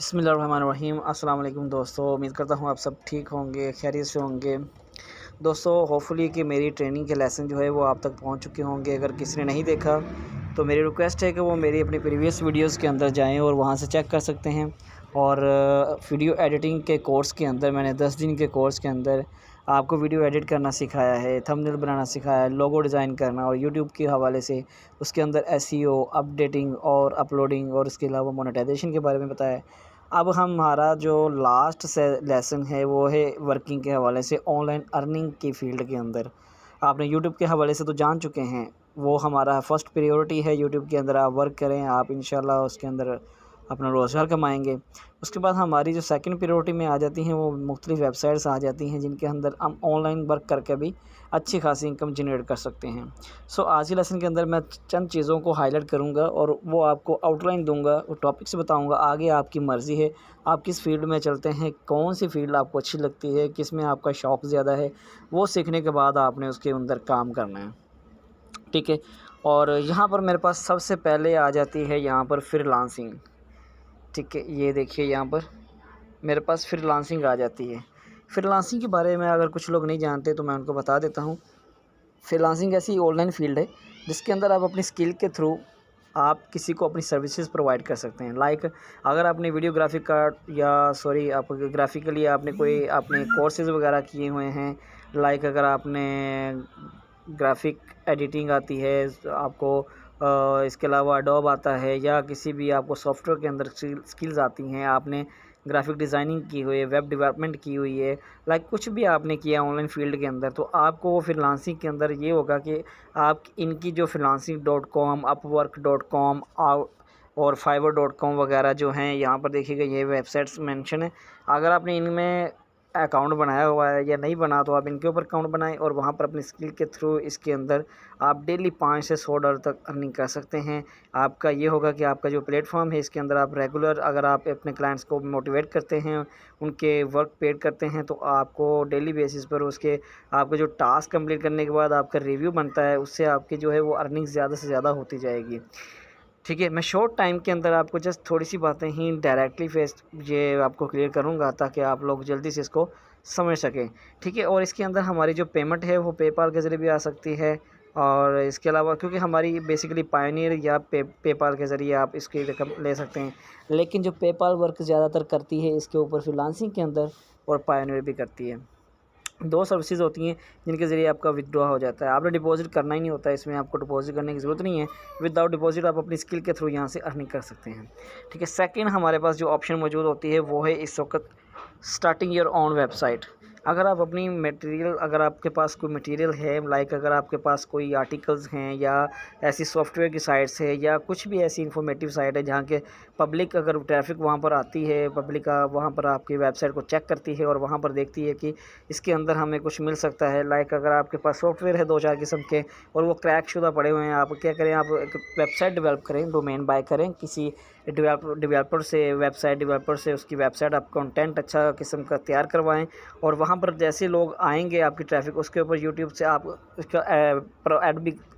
बिस्मिल्लाहिर्रहमानिर्रहीम। अस्सलाम वालेकुम दोस्तों, उम्मीद करता हूँ आप सब ठीक होंगे, खैरियत से होंगे। दोस्तों होपफुली कि मेरी ट्रेनिंग के लेसन जो है वो आप तक पहुँच चुके होंगे। अगर किसी ने नहीं देखा तो मेरी रिक्वेस्ट है कि वो मेरी अपनी प्रीवियस वीडियोज़ के अंदर जाएँ और वहाँ से चेक कर सकते हैं। और वीडियो एडिटिंग के कोर्स के अंदर मैंने 10 दिन के कोर्स के अंदर आपको वीडियो एडिट करना सिखाया है, थंबनेल बनाना सिखाया है, लोगो डिज़ाइन करना, और यूट्यूब के हवाले से उसके अंदर एसईओ, अपडेटिंग और अपलोडिंग और इसके अलावा मोनेटाइजेशन के बारे में बताया है। अब हमारा जो लास्ट से लेसन है वो है वर्किंग के हवाले से ऑनलाइन अर्निंग की फ़ील्ड के अंदर। आपने यूट्यूब के हवाले से तो जान चुके हैं, वो हमारा फर्स्ट प्रायोरिटी है। यूट्यूब के अंदर आप वर्क करें, आप इंशाल्लाह उसके अंदर अपना रोज़गार कमाएँगे। उसके बाद हमारी जो सेकंड प्रायोरिटी में आ जाती हैं वो मुख्तलिफ़ वेबसाइट्स आ जाती हैं जिनके अंदर हम ऑनलाइन वर्क करके भी अच्छी खासी इनकम जनरेट कर सकते हैं। सो आज के लेसन के अंदर मैं चंद चीज़ों को हाईलाइट करूँगा और वो आपको आउटलाइन दूँगा और टॉपिक से बताऊँगा। आगे आपकी मर्ज़ी है, आप किस फ़ील्ड में चलते हैं, कौन सी फ़ील्ड आपको अच्छी लगती है, किस में आपका शौक़ ज़्यादा है, वो सीखने के बाद आपने उसके अंदर काम करना है, ठीक है। और यहाँ पर मेरे पास सबसे पहले आ जाती है यहाँ पर फ्रीलांसिंग, ठीक है। ये देखिए यहाँ पर मेरे पास फ्रीलांसिंग आ जाती है। फ्रीलांसिंग के बारे में अगर कुछ लोग नहीं जानते तो मैं उनको बता देता हूँ। फ्रीलांसिंग ऐसी ऑनलाइन फ़ील्ड है जिसके अंदर आप अपनी स्किल के थ्रू आप किसी को अपनी सर्विसेज प्रोवाइड कर सकते हैं। लाइक अगर आपने वीडियोग्राफी का या सॉरी आप ग्राफिकली आपने कोई आपने कोर्सेज़ वगैरह किए हुए हैं, लाइक अगर आपने ग्राफिक एडिटिंग आती है आपको, इसके अलावा एडोब आता है, या किसी भी आपको सॉफ्टवेयर के अंदर स्किल्स आती हैं, आपने ग्राफिक डिज़ाइनिंग की हुई है, वेब डेवलपमेंट की हुई है, लाइक कुछ भी आपने किया ऑनलाइन फ़ील्ड के अंदर, तो आपको वो फ्रीलांसिंग के अंदर ये होगा कि आप इनकी जो freelancing.com, अपवर्क.com और fiverr.com वगैरह जो हैं, यहाँ पर देखिएगा ये वेबसाइट्स मेंशन है। अगर आपने इनमें अकाउंट बनाया हुआ है या नहीं बना तो आप इनके ऊपर अकाउंट बनाएं और वहाँ पर अपनी स्किल के थ्रू इसके अंदर आप डेली 5 से $100 तक अर्निंग कर सकते हैं। आपका ये होगा कि आपका जो प्लेटफॉर्म है इसके अंदर आप रेगुलर अगर आप अपने क्लाइंट्स को मोटिवेट करते हैं, उनके वर्क पेड करते हैं, तो आपको डेली बेसिस पर उसके आपका जो टास्क कंप्लीट करने के बाद आपका रिव्यू बनता है, उससे आपकी जो है वो अर्निंग ज़्यादा से ज़्यादा होती जाएगी, ठीक है। मैं शॉर्ट टाइम के अंदर आपको जस्ट थोड़ी सी बातें ही डायरेक्टली फेस ये आपको क्लियर करूंगा ताकि आप लोग जल्दी से इसको समझ सकें, ठीक है। और इसके अंदर हमारी जो पेमेंट है वो पेपाल के ज़रिए भी आ सकती है, और इसके अलावा क्योंकि हमारी बेसिकली पायोनियर या पेपाल के ज़रिए आप इसकी रकम ले सकते हैं, लेकिन जो पेपाल वर्क ज़्यादातर करती है इसके ऊपर फ्रीलांसिंग के अंदर, और पायोनियर भी करती है। दो सर्विसेज होती हैं जिनके ज़रिए आपका विथड्रॉ हो जाता है। आपने डिपॉजिट करना ही नहीं होता है, इसमें आपको डिपॉजिट करने की ज़रूरत नहीं है। विदाउट डिपॉजिट आप अपनी स्किल के थ्रू यहाँ से अर्निंग कर सकते हैं, ठीक है। सेकंड हमारे पास जो ऑप्शन मौजूद होती है वो है इस वक्त स्टार्टिंग योर ओन वेबसाइट। अगर आप अपनी मटेरियल अगर आपके पास कोई मटेरियल है, लाइक अगर आपके पास कोई आर्टिकल्स हैं या ऐसी सॉफ्टवेयर की साइट्स है या कुछ भी ऐसी इंफॉर्मेटिव साइट है जहाँ के पब्लिक अगर ट्रैफिक वहाँ पर आती है, पब्लिक वहाँ पर आपकी वेबसाइट को चेक करती है और वहाँ पर देखती है कि इसके अंदर हमें कुछ मिल सकता है। लाइक अगर आपके पास सॉफ्टवेयर है 2-4 किस्म के और वो क्रैक शुदा पड़े हुए हैं, आप क्या करें, आप एक वेबसाइट डेवलप करें, डोमेन बाय करें किसी डेवलपर से, वेबसाइट डेवलपर से उसकी वेबसाइट आप कंटेंट अच्छा किस्म का तैयार करवाएं, और वहाँ पर जैसे लोग आएंगे आपकी ट्रैफिक उसके ऊपर यूट्यूब से आप उसका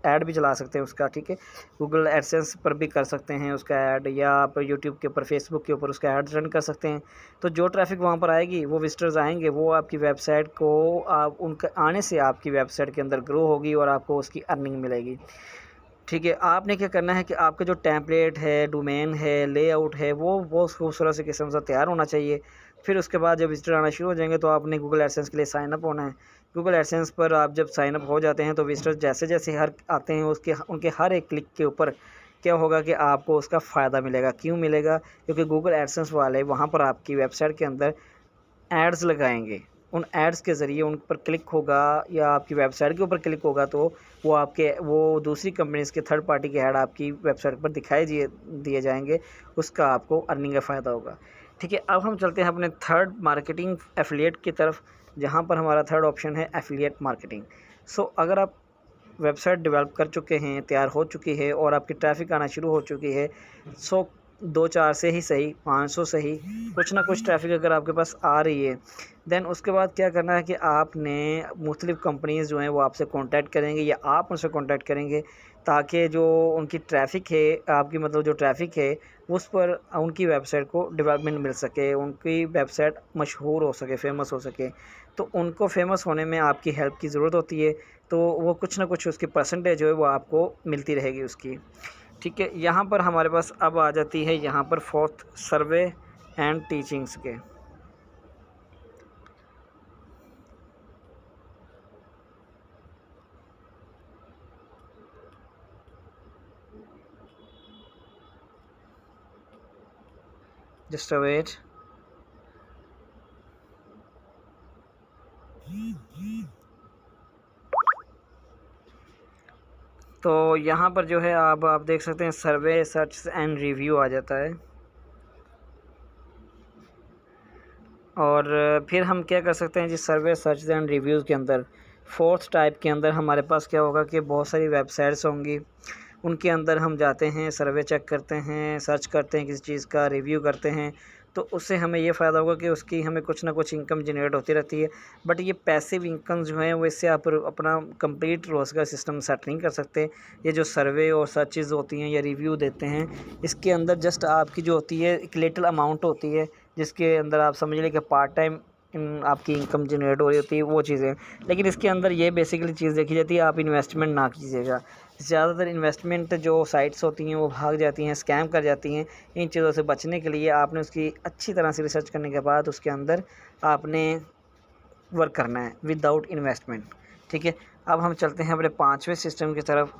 ऐड भी चला सकते हैं उसका, ठीक है। गूगल एडसेंस पर भी कर सकते हैं उसका ऐड, या आप यूट्यूब के ऊपर फेसबुक के ऊपर उसका ऐड रन कर सकते हैं। तो जो ट्रैफिक वहाँ पर आएगी, वो विजिटर्स आएंगे, वो आपकी वेबसाइट को आप उनके आने से आपकी वेबसाइट के अंदर ग्रो होगी और आपको उसकी अर्निंग मिलेगी, ठीक है। आपने क्या करना है कि आपका जो टेम्पलेट है, डोमेन है, लेआउट है, वो बहुत खूबसूरत से किस्म से तैयार होना चाहिए। फिर उसके बाद जब विजिटर आना शुरू हो जाएंगे तो आपने गूगल एडसेंस के लिए साइन अप होना है। गूगल एडसेंस पर आप जब साइन अप हो जाते हैं तो विजिटर जैसे जैसे हर आते हैं उनके हर एक क्लिक के ऊपर क्या होगा कि आपको उसका फ़ायदा मिलेगा। क्यों मिलेगा? क्योंकि गूगल एडसेंस वाले वहाँ पर आपकी वेबसाइट के अंदर एड्स लगाएंगे। उन एड्स के ज़रिए उन पर क्लिक होगा या आपकी वेबसाइट के ऊपर क्लिक होगा तो वो दूसरी कंपनीज़ के थर्ड पार्टी के ऐड आपकी वेबसाइट पर दिखाई दिए जाएंगे, उसका आपको अर्निंग का फ़ायदा होगा, ठीक है। अब हम चलते हैं अपने थर्ड मार्केटिंग एफिलिएट की तरफ, जहाँ पर हमारा थर्ड ऑप्शन है एफिलिएट मार्केटिंग। सो अगर आप वेबसाइट डेवलप कर चुके हैं, तैयार हो चुकी है और आपकी ट्रैफिक आना शुरू हो चुकी है, सो 2-4 से ही सही, 500 से ही, कुछ ना कुछ ट्रैफिक अगर आपके पास आ रही है, देन उसके बाद क्या करना है कि आपने मुख्तलिफ़ कंपनीज़ जो हैं वो आपसे कांटेक्ट करेंगे या आप उनसे कांटेक्ट करेंगे, ताकि जो उनकी ट्रैफिक है आपकी मतलब जो ट्रैफिक है उस पर उनकी वेबसाइट को डेवलपमेंट मिल सके, उनकी वेबसाइट मशहूर हो सके, फेमस हो सके। तो उनको फेमस होने में आपकी हेल्प की ज़रूरत होती है, तो वो कुछ ना कुछ उसकी परसेंटेज जो है वो आपको मिलती रहेगी उसकी। ठीक है, यहाँ पर हमारे पास अब आ जाती है यहाँ पर फोर्थ सर्वे एंड टीचिंग्स के। Just wait. तो यहाँ पर जो है आप देख सकते हैं सर्वे सर्च एंड रिव्यू आ जाता है। और फिर हम क्या कर सकते हैं जी, सर्वे सर्च एंड रिव्यूज़ के अंदर फोर्थ टाइप के अंदर हमारे पास क्या होगा कि बहुत सारी वेबसाइट्स होंगी, उनके अंदर हम जाते हैं, सर्वे चेक करते हैं, सर्च करते हैं किसी चीज़ का, रिव्यू करते हैं। तो उससे हमें ये फ़ायदा होगा कि उसकी हमें कुछ ना कुछ इनकम जनरेट होती रहती है। बट ये पैसिव इनकम जो है वो इससे आप अपना कंप्लीट रोज़गार सिस्टम सेट नहीं कर सकते। ये जो सर्वे और सर्चेज़ होती हैं या रिव्यू देते हैं, इसके अंदर जस्ट आपकी जो होती है एक लिटिल अमाउंट होती है, जिसके अंदर आप समझ लें कि पार्ट टाइम आपकी इनकम जनरेट हो रही होती है वो चीज़ें। लेकिन इसके अंदर ये बेसिकली चीज़ देखी जाती है, आप इन्वेस्टमेंट ना कीजिएगा। ज़्यादातर इन्वेस्टमेंट जो साइट्स होती हैं वो भाग जाती हैं, स्कैम कर जाती हैं। इन चीज़ों से बचने के लिए आपने उसकी अच्छी तरह से रिसर्च करने के बाद उसके अंदर आपने वर्क करना है विदाउट इन्वेस्टमेंट। ठीक है, अब हम चलते हैं अपने पाँचवें सिस्टम की तरफ।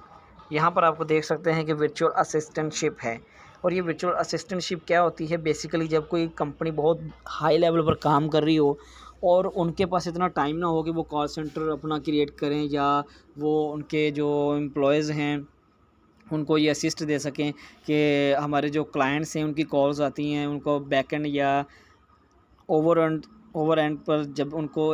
यहाँ पर आपको देख सकते हैं कि वर्चुअल असिस्टेंटशिप है। और ये वर्चुअल असिस्टेंटशिप क्या होती है, बेसिकली जब कोई कंपनी बहुत हाई लेवल पर काम कर रही हो और उनके पास इतना टाइम ना हो कि वो कॉल सेंटर अपना क्रिएट करें, या वो उनके जो एम्प्लॉयज़ हैं उनको ये असिस्ट दे सकें कि हमारे जो क्लाइंट्स हैं उनकी कॉल्स आती हैं, उनको बैकएंड या ओवर एंड पर जब उनको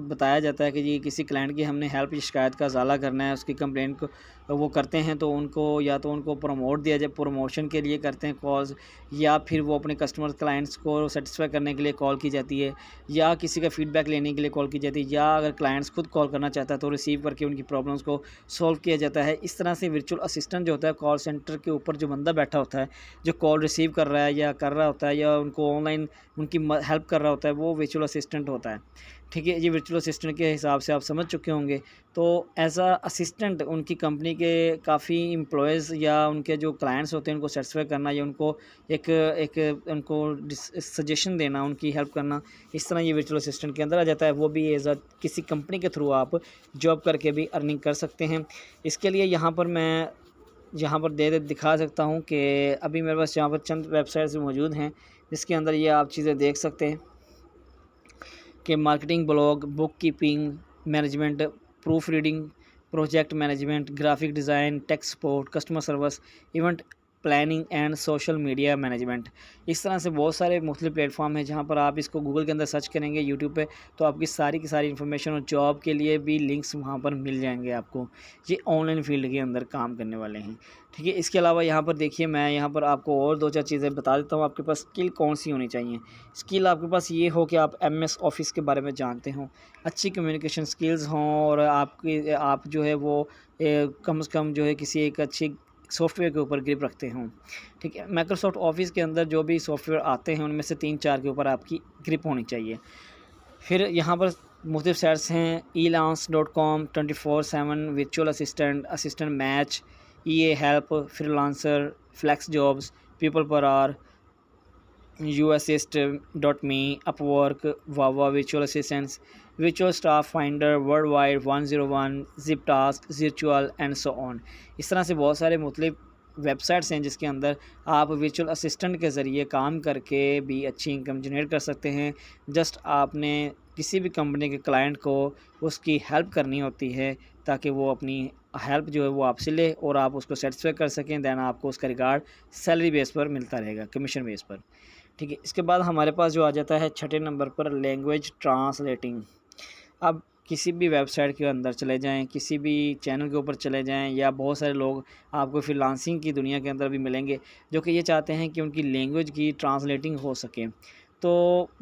बताया जाता है कि जी किसी क्लाइंट की हमने हेल्प या शिकायत का इजाला करना है, उसकी कंप्लेंट को वो करते हैं, तो उनको या तो उनको प्रमोट दिया जाए, प्रमोशन के लिए करते हैं कॉल्स, या फिर वो अपने कस्टमर क्लाइंट्स को सेटिस्फाई करने के लिए कॉल की जाती है, या किसी का फीडबैक लेने के लिए कॉल की जाती है, या अगर क्लाइंट्स खुद कॉल करना चाहता है तो रिसीव करके उनकी प्रॉब्लम्स को सॉल्व किया जाता है। इस तरह से वर्चुअल असिस्टेंट जो होता है, कॉल सेंटर के ऊपर जो बंदा बैठा होता है, जो कॉल रिसीव कर रहा है या कर रहा होता है या उनको ऑनलाइन उनकी हेल्प कर रहा होता है, वो वर्चुअल असिस्टेंट होता है। ठीक है, ये वर्चुअल असिस्टेंट के हिसाब से आप समझ चुके होंगे। तो एज अ असिस्टेंट उनकी कंपनी के काफ़ी एम्प्लॉयज़ या उनके जो क्लाइंट्स होते हैं उनको सेटिस्फाई करना, या उनको एक एक उनको सजेशन देना, उनकी हेल्प करना, इस तरह ये वर्चुअल असिस्टेंट के अंदर आ जाता है। वो भी एज अ किसी कंपनी के थ्रू आप जॉब करके भी अर्निंग कर सकते हैं। इसके लिए यहाँ पर मैं दिखा सकता हूँ कि अभी मेरे पास यहाँ पर चंद वेबसाइट्स मौजूद हैं जिसके अंदर ये आप चीज़ें देख सकते हैं कि marketing blog, book keeping management, proof reading, project management, graphic design, tech support, customer service, event planning and social media management. इस तरह से बहुत सारे मुख्तलिफ प्लेटफॉर्म हैं जहाँ पर आप इसको गूगल के अंदर सर्च करेंगे, यूट्यूब पे, तो आपकी सारी की सारी इन्फॉर्मेशन और जॉब के लिए भी लिंक्स वहाँ पर मिल जाएंगे आपको। ये ऑनलाइन फील्ड के अंदर काम करने वाले हैं। ठीक है, इसके अलावा यहाँ पर देखिए, मैं यहाँ पर आपको और दो चार चीज़ें बता देता हूँ। आपके पास स्किल कौन सी होनी चाहिए। स्किल आपके पास ये हो कि आप MS ऑफिस के बारे में जानते हो, अच्छी कम्युनिकेशन स्किल्स हों, और आप जो है वो कम से कम जो है किसी एक अच्छी सॉफ्टवेयर के ऊपर ग्रिप रखते हों। ठीक है, माइक्रोसॉफ्ट ऑफिस के अंदर जो भी सॉफ्टवेयर आते हैं उनमें से 3-4 के ऊपर आपकी ग्रिप होनी चाहिए। फिर यहाँ पर मुख्तलिफ साइट्स हैं, elance.com, 24/7 virtual assistant match, EA help, freelancer, flex jobs, people per hour, uassist.me, Upwork, वावा virtual assistants, virtual staff finder, world wide 101, zip task, virtual and so on. इस तरह से बहुत सारे मुख्तलिफ वेबसाइट्स हैं जिसके अंदर आप वर्चुअल असिस्टेंट के ज़रिए काम करके भी अच्छी इनकम जनरेट कर सकते हैं। जस्ट आपने किसी भी कंपनी के क्लाइंट को उसकी हेल्प करनी होती है ताकि वो अपनी हेल्प जो है वो आपसे ले और आप उसको सेटिस्फाई कर सकें, दैन आपको उसका रिगार्ड सैलरी बेस पर मिलता रहेगा, कमीशन बेस पर। ठीक है, इसके बाद हमारे पास जो आ जाता है छठे नंबर पर लैंग्वेज ट्रांसलेटिंग। अब किसी भी वेबसाइट के अंदर चले जाएं, किसी भी चैनल के ऊपर चले जाएं, या बहुत सारे लोग आपको फ्रीलांसिंग की दुनिया के अंदर भी मिलेंगे जो कि ये चाहते हैं कि उनकी लैंग्वेज की ट्रांसलेटिंग हो सके। तो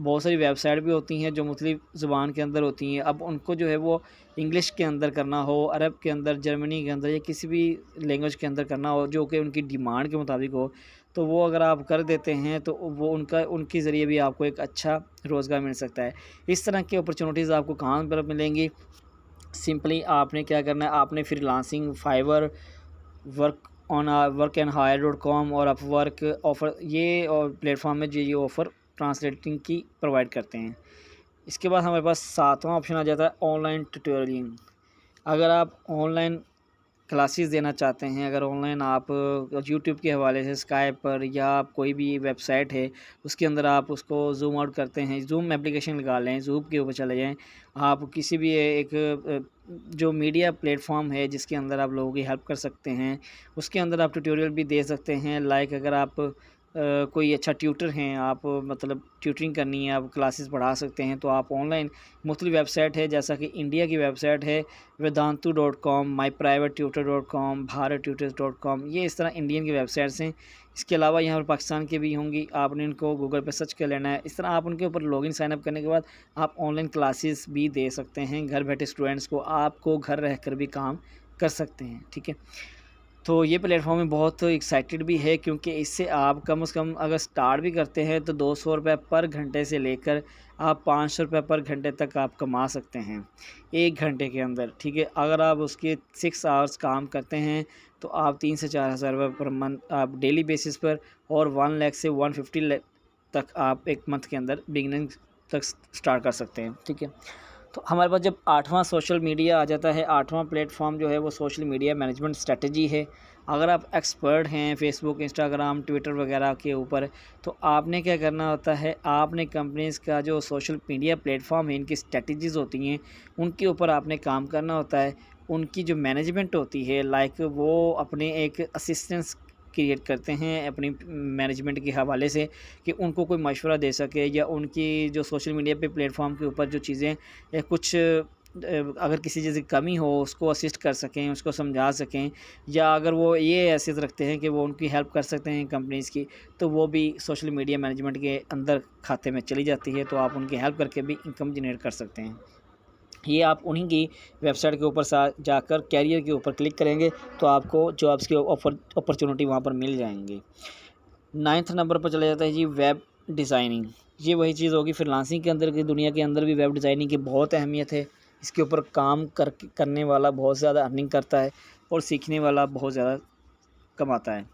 बहुत सारी वेबसाइट भी होती हैं जो मुख्तलिफ ज़ुबान के अंदर होती हैं। अब उनको जो है वो इंग्लिश के अंदर करना हो, अरब के अंदर, जर्मनी के अंदर, या किसी भी लैंग्वेज के अंदर करना हो जो कि उनकी डिमांड के मुताबिक हो, तो वो अगर आप कर देते हैं तो वो उनके ज़रिए भी आपको एक अच्छा रोज़गार मिल सकता है। इस तरह की अपॉर्चुनिटीज़ आपको कहाँ पर मिलेंगी? सिंपली आपने क्या करना है, आपने freelancing, Fiverr, work and hire dot com और अपवर्क ऑफ़र, ये और प्लेटफॉर्म है जो ये ऑफ़र ट्रांसलेटिंग की प्रोवाइड करते हैं। इसके बाद हमारे पास सातवां ऑप्शन आ जाता है ऑनलाइन ट्यूटोरियलिंग। अगर आप ऑनलाइन क्लासेस देना चाहते हैं, अगर ऑनलाइन आप यूट्यूब के हवाले से स्काइप पर या आप कोई भी वेबसाइट है उसके अंदर आप उसको ज़ूम आउट करते हैं, ज़ूम एप्लीकेशन लगा लें, ज़ूम के ऊपर चले जाएं, आप किसी भी एक जो मीडिया प्लेटफॉर्म है जिसके अंदर आप लोगों की हेल्प कर सकते हैं, उसके अंदर आप ट्यूटोरियल भी दे सकते हैं। लाइक अगर आप कोई अच्छा ट्यूटर हैं, आप मतलब ट्यूटरिंग करनी है, आप क्लासेस पढ़ा सकते हैं, तो आप ऑनलाइन मुख्तलिफ़ वेबसाइट है, जैसा कि इंडिया की वेबसाइट है वेदांतु.com, myprivatetutor.com, bharatTutors.com, ये इस तरह इंडियन की वेबसाइट्स हैं। इसके अलावा यहाँ पर पाकिस्तान की भी होंगी, आपने इनको गूगल पे सर्च कर लेना है। इस तरह आप उनके ऊपर लॉगिन साइन अप करने के बाद आप ऑनलाइन क्लासेस भी दे सकते हैं, घर बैठे स्टूडेंट्स को आपको घर रहकर भी काम कर सकते हैं, ठीक है। तो ये प्लेटफॉर्म में बहुत एक्साइटेड भी है, क्योंकि इससे आप कम से कम अगर स्टार्ट भी करते हैं तो 200 रुपये पर घंटे से लेकर आप 500 रुपये पर घंटे तक आप कमा सकते हैं 1 घंटे के अंदर, ठीक है। अगर आप उसके 6 आवर्स काम करते हैं तो आप 3 से 4 हज़ार रुपये पर मंथ आप डेली बेसिस पर और 1 लाख से 150 लाख तक आप एक मंथ के अंदर बिगिनिंग तक स्टार्ट कर सकते हैं, ठीक है। तो हमारे पास जब 8वां सोशल मीडिया आ जाता है, 8वां प्लेटफॉर्म जो है वो सोशल मीडिया मैनेजमेंट स्ट्रेटजी है। अगर आप एक्सपर्ट हैं फेसबुक, इंस्टाग्राम, ट्विटर वगैरह के ऊपर, तो आपने क्या करना होता है, आपने कंपनीज़ का जो सोशल मीडिया प्लेटफॉर्म है, इनकी स्ट्रेटजीज़ होती हैं, उनके ऊपर आपने काम करना होता है। उनकी जो मैनेजमेंट होती है, लाइक वो अपने एक असिस्टेंस क्रिएट करते हैं अपनी मैनेजमेंट के हवाले से, कि उनको कोई मशवरा दे सके, या उनकी जो सोशल मीडिया पे प्लेटफॉर्म के ऊपर जो चीज़ें या कुछ अगर किसी चीज़ की कमी हो उसको असिस्ट कर सकें, उसको समझा सकें, या अगर वो ये हैसियत रखते हैं कि वो उनकी हेल्प कर सकते हैं कंपनीज़ की, तो वो भी सोशल मीडिया मैनेजमेंट के अंदर खाते में चली जाती है, तो आप उनकी हेल्प करके भी इनकम जनरेट कर सकते हैं। ये आप उन्हीं की वेबसाइट के ऊपर जाकर कैरियर के ऊपर क्लिक करेंगे तो आपको जॉब्स के अपॉर्चुनिटी वहाँ पर मिल जाएंगे। 9th नंबर पर चला जाता है जी वेब डिज़ाइनिंग। ये वही चीज़ होगी, फ्रीलांसिंग के अंदर की दुनिया के अंदर भी वेब डिज़ाइनिंग की बहुत अहमियत है। इसके ऊपर काम करने वाला बहुत ज़्यादा अर्निंग करता है और सीखने वाला बहुत ज़्यादा कमाता है।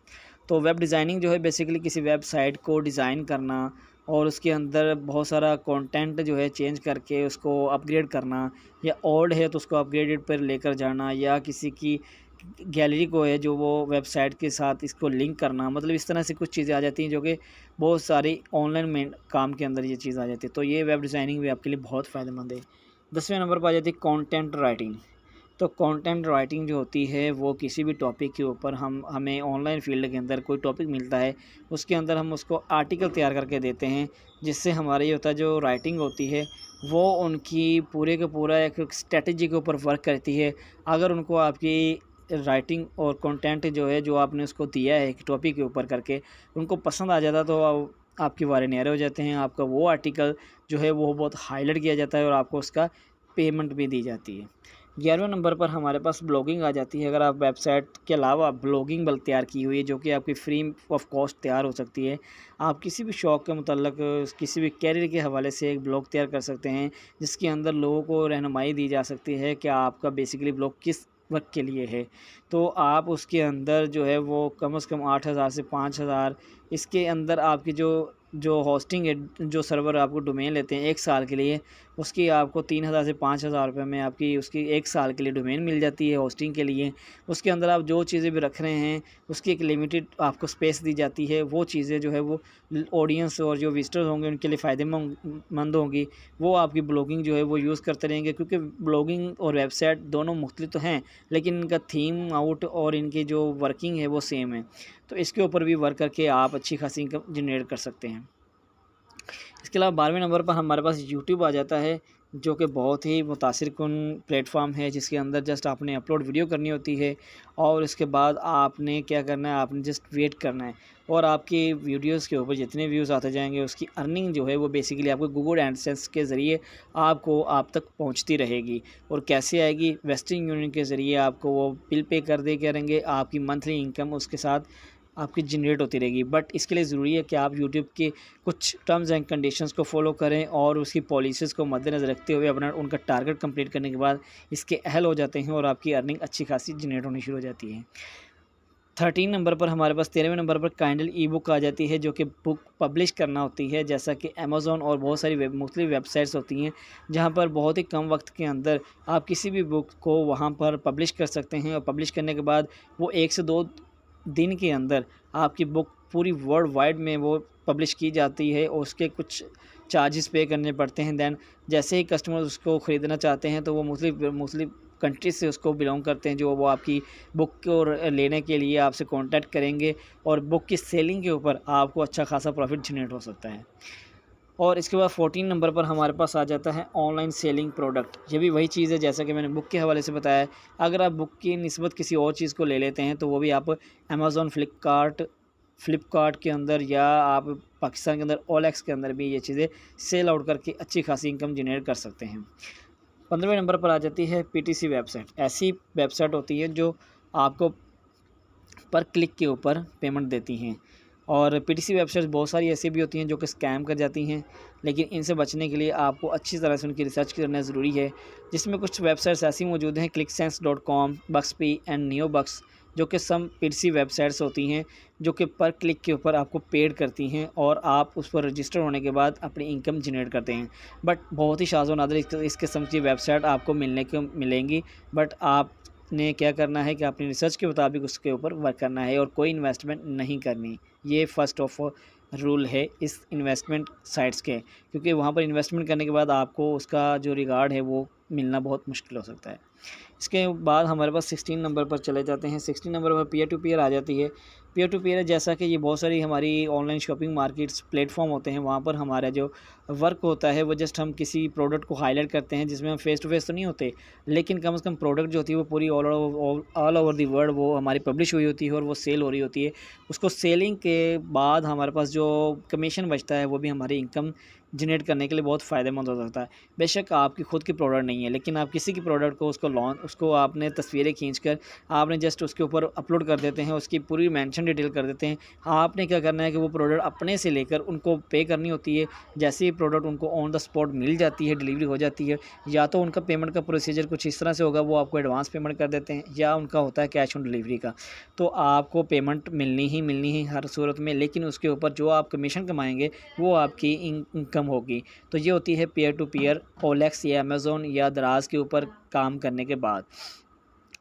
तो वेब डिज़ाइनिंग जो है बेसिकली किसी वेबसाइट को डिज़ाइन करना और उसके अंदर बहुत सारा कंटेंट जो है चेंज करके उसको अपग्रेड करना, या ओल्ड है तो उसको अपग्रेडेड पर लेकर जाना, या किसी की गैलरी को है जो वो वेबसाइट के साथ इसको लिंक करना, मतलब इस तरह से कुछ चीज़ें आ जाती हैं जो कि बहुत सारी ऑनलाइन में काम के अंदर ये चीज़ आ जाती है। तो ये वेब डिज़ाइनिंग भी आपके लिए बहुत फ़ायदेमंद है। 10वें नंबर पर आ जाती है कंटेंट राइटिंग। तो कंटेंट राइटिंग जो होती है वो किसी भी टॉपिक के ऊपर हमें ऑनलाइन फील्ड के अंदर कोई टॉपिक मिलता है, उसके अंदर हम उसको आर्टिकल तैयार करके देते हैं, जिससे हमारी ये होता है जो राइटिंग होती है वो उनकी पूरे का पूरा एक स्ट्रेटजी के ऊपर वर्क करती है। अगर उनको आपकी राइटिंग और कंटेंट जो है जो आपने उसको दिया है एक टॉपिक के ऊपर करके उनको पसंद आ जाता है, तो आपके बारे न्यारे हो जाते हैं, आपका वो आर्टिकल जो है वो बहुत हाईलाइट किया जाता है और आपको उसका पेमेंट भी दी जाती है। 11वें नंबर पर हमारे पास ब्लॉगिंग आ जाती है। अगर आप वेबसाइट के अलावा ब्लॉगिंग बल तैयार की हुई है जो कि आपकी फ्री ऑफ कॉस्ट तैयार हो सकती है, आप किसी भी शौक़ के मुतल्लक किसी भी कैरियर के हवाले से एक ब्लॉग तैयार कर सकते हैं, जिसके अंदर लोगों को रहनुमाई दी जा सकती है कि आपका बेसिकली ब्लॉग किस वक्त के लिए है। तो आप उसके अंदर जो है वो कम से कम 8,000 से 5,000, इसके अंदर आपकी जो होस्टिंग है, जो सर्वर आपको डोमेन लेते हैं 1 साल के लिए, उसकी आपको 3,000 से 5,000 रुपये में आपकी उसकी 1 साल के लिए डोमेन मिल जाती है होस्टिंग के लिए। उसके अंदर आप जो चीज़ें भी रख रहे हैं उसकी एक लिमिटेड आपको स्पेस दी जाती है। वो चीज़ें जो है वो ऑडियंस और जो विजिटर्स होंगे उनके लिए फ़ायदेमंद होंगी। वो आपकी ब्लॉगिंग जो है वो यूज़ करते रहेंगे, क्योंकि ब्लॉगिंग और वेबसाइट दोनों मुख्तलिफ तो हैं, लेकिन इनका थीम आउट और इनकी जो वर्किंग है वो सेम है। तो इसके ऊपर भी वर्क करके आप अच्छी खासी इनकम जनरेट कर सकते हैं। इसके अलावा 12वें नंबर पर हमारे पास यूट्यूब आ जाता है, जो कि बहुत ही मुतासिरकुन प्लेटफॉर्म है, जिसके अंदर जस्ट आपने अपलोड वीडियो करनी होती है और उसके बाद आपने क्या करना है, आपने जस्ट वेट करना है और आपकी वीडियोस के ऊपर जितने व्यूज़ आते जाएंगे उसकी अर्निंग जो है वो बेसिकली आपको गूगल एडसेंस के ज़रिए आप तक पहुंचती रहेगी। और कैसे आएगी? वेस्टर्न यूनियन के ज़रिए आपको वो बिल पे कर दे करेंगे, आपकी मंथली इनकम उसके साथ आपकी जनरेट होती रहेगी। बट इसके लिए ज़रूरी है कि आप यूट्यूब के कुछ टर्म्स एंड कंडीशंस को फॉलो करें और उसकी पॉलिसीज़ को मद्देनज़र रखते हुए अपना उनका टारगेट कंप्लीट करने के बाद इसके अहल हो जाते हैं और आपकी अर्निंग अच्छी खासी जनरेट होनी शुरू हो जाती है। 13 नंबर पर हमारे पास 13वें नंबर पर काइंडल ई बुक आ जाती है, जो कि बुक पब्लिश करना होती है। जैसा कि अमेज़ॉन और बहुत सारी मुख्तलिफ वेबसाइट्स होती हैं जहां पर बहुत ही कम वक्त के अंदर आप किसी भी बुक को वहां पर पब्लिश कर सकते हैं और पब्लिश करने के बाद वो 1 से 2 दिन के अंदर आपकी बुक पूरी वर्ल्ड वाइड में वो पब्लिश की जाती है और उसके कुछ चार्जेस पे करने पड़ते हैं। दैन जैसे ही कस्टमर उसको ख़रीदना चाहते हैं तो वो मुख्तलिफ कंट्री से उसको बिलोंग करते हैं, जो वो आपकी बुक को लेने के लिए आपसे कांटेक्ट करेंगे और बुक की सेलिंग के ऊपर आपको अच्छा खासा प्रॉफिट जनरेट हो सकता है। और इसके बाद 14 नंबर पर हमारे पास आ जाता है ऑनलाइन सेलिंग प्रोडक्ट। ये भी वही चीज़ है जैसा कि मैंने बुक के हवाले से बताया है। अगर आप बुक की निस्बत किसी और चीज़ को ले लेते हैं तो वो भी आप अमेज़ॉन, फ़्लिपकार्ट के अंदर या आप पाकिस्तान के अंदर OLX के अंदर भी ये चीज़ें सेल आउट करके अच्छी खासी इनकम जनरेट कर सकते हैं। 15वें नंबर पर आ जाती है PTC वेबसाइट। ऐसी वेबसाइट होती है जो आपको पर क्लिक के ऊपर पेमेंट देती हैं। और PTC वेबसाइट्स बहुत सारी ऐसी भी होती हैं जो कि स्कैम कर जाती हैं, लेकिन इनसे बचने के लिए आपको अच्छी तरह से उनकी रिसर्च करना ज़रूरी है। जिसमें कुछ वेबसाइट्स ऐसी मौजूद हैं, clicksense.com, Buxpy एंड NeoBux, जो कि सम PTC वेबसाइट्स होती हैं जो कि पर क्लिक के ऊपर आपको पेड करती हैं और आप उस पर रजिस्टर होने के बाद अपनी इनकम जनरेट करते हैं। बट बहुत ही शाज़ व नादिर इस किस्म की वेबसाइट आपको मिलेंगी। बट आपने क्या करना है कि अपनी रिसर्च के मुताबिक उसके ऊपर वर्क करना है और कोई इन्वेस्टमेंट नहीं करनी। ये फ़र्स्ट ऑफ रूल है इस इन्वेस्टमेंट साइट्स के, क्योंकि वहाँ पर इन्वेस्टमेंट करने के बाद आपको उसका जो रिगार्ड है वो मिलना बहुत मुश्किल हो सकता है। इसके बाद हमारे पास 16 नंबर पर चले जाते हैं। 16 नंबर पर पीयर टू पीयर आ जाती है। पीयर टू पीयर जैसा कि ये बहुत सारी हमारी ऑनलाइन शॉपिंग मार्केट्स प्लेटफॉर्म होते हैं, वहाँ पर हमारा जो वर्क होता है वो जस्ट हम किसी प्रोडक्ट को हाईलाइट करते हैं, जिसमें हम फेस टू फेस तो नहीं होते, लेकिन कम से कम प्रोडक्ट जो होती है वो पूरी ऑल ओवर दी वर्ल्ड वो हमारी पब्लिश हुई होती है और वो सेल हो रही होती है। उसको सेलिंग के बाद हमारे पास जो कमीशन बचता है वो भी हमारी इनकम जनरेट करने के लिए बहुत फ़ायदेमंद हो सकता है। बेशक आपकी खुद की प्रोडक्ट नहीं है, लेकिन आप किसी की प्रोडक्ट को उसको आपने तस्वीरें खींचकर आपने जस्ट उसके ऊपर अपलोड कर देते हैं, उसकी पूरी मेंशन डिटेल कर देते हैं। आपने क्या करना है कि वो प्रोडक्ट अपने से लेकर उनको पे करनी होती है। जैसे ही प्रोडक्ट उनको ऑन द स्पॉट मिल जाती है, डिलीवरी हो जाती है, या तो उनका पेमेंट का प्रोसीजर कुछ इस तरह से होगा, वो आपको एडवांस पेमेंट कर देते हैं, या उनका होता है कैश ऑन डिलीवरी का। तो आपको पेमेंट मिलनी ही हर सूरत में, लेकिन उसके ऊपर जो आप कमीशन कमाएंगे वो आपकी इनकम होगी। तो ये होती है पीयर टू पीयर OLX या अमेज़ॉन या दराज के ऊपर काम करने के बाद।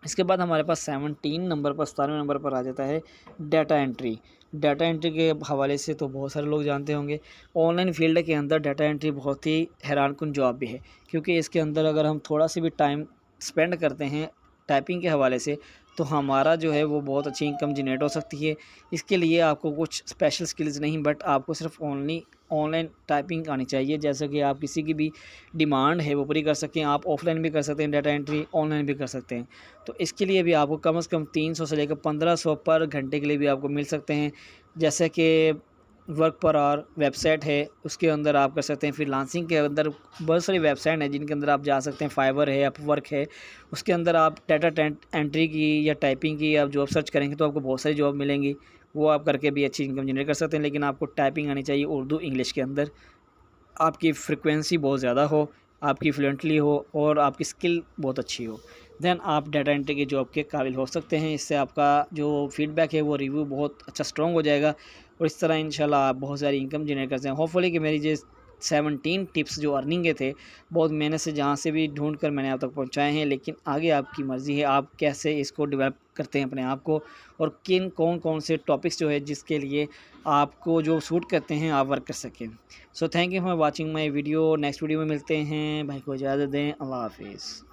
इसके बाद हमारे पास 17 नंबर पर 17वें नंबर पर आ जाता है डाटा एंट्री। डाटा एंट्री के हवाले से तो बहुत सारे लोग जानते होंगे। ऑनलाइन फील्ड के अंदर डाटा एंट्री बहुत ही हैरानकुन जॉब भी है, क्योंकि इसके अंदर अगर हम थोड़ा सी भी टाइम स्पेंड करते हैं टाइपिंग के हवाले से तो हमारा जो है वो बहुत अच्छी इनकम जनरेट हो सकती है। इसके लिए आपको कुछ स्पेशल स्किल्स नहीं, बट आपको सिर्फ ऑनलाइन टाइपिंग आनी चाहिए। जैसे कि आप किसी की भी डिमांड है वो पूरी कर सकें। आप ऑफलाइन भी कर सकते हैं डाटा एंट्री, ऑनलाइन भी कर सकते हैं। तो इसके लिए भी आपको कम से कम 300 से लेकर 1500 पर घंटे के लिए भी आपको मिल सकते हैं। जैसे कि वर्क पर आवर वेबसाइट है, उसके अंदर आप कर सकते हैं। फ्रीलांसिंग के अंदर बहुत सारी वेबसाइट हैं जिनके अंदर आप जा सकते हैं। फाइवर है, अपवर्क है, उसके अंदर आप डाटा एंट्री की या टाइपिंग की आप जॉब सर्च करेंगे तो आपको बहुत सारी जॉब मिलेंगी। वो आप करके भी अच्छी इनकम जनरेट कर सकते हैं, लेकिन आपको टाइपिंग आनी चाहिए उर्दू इंग्लिश के अंदर। आपकी फ्रिक्वेंसी बहुत ज़्यादा हो, आपकी फ्लुएंटली हो और आपकी स्किल बहुत अच्छी हो, देन आप डाटा एंट्री की जॉब के काबिल हो सकते हैं। इससे आपका जो फीडबैक है वो रिव्यू बहुत अच्छा स्ट्रॉन्ग हो जाएगा और इस तरह इंशाल्लाह आप बहुत सारी इनकम जनरेट कर सकते हैं। होपफुली कि मेरी जो 17 टिप्स जो अर्निंग के थे बहुत मेहनत से जहाँ से भी ढूंढ कर मैंने आप तक पहुँचाए हैं, लेकिन आगे आपकी मर्ज़ी है आप कैसे इसको डेवलप करते हैं अपने आप को, और कौन कौन से टॉपिक्स जो है जिसके लिए आपको जो सूट करते हैं आप वर्क कर सकें। So thank you for watching my video. Next video में मिलते हैं। भाई को इजाज़त दें। अल्लाह हाफिज़।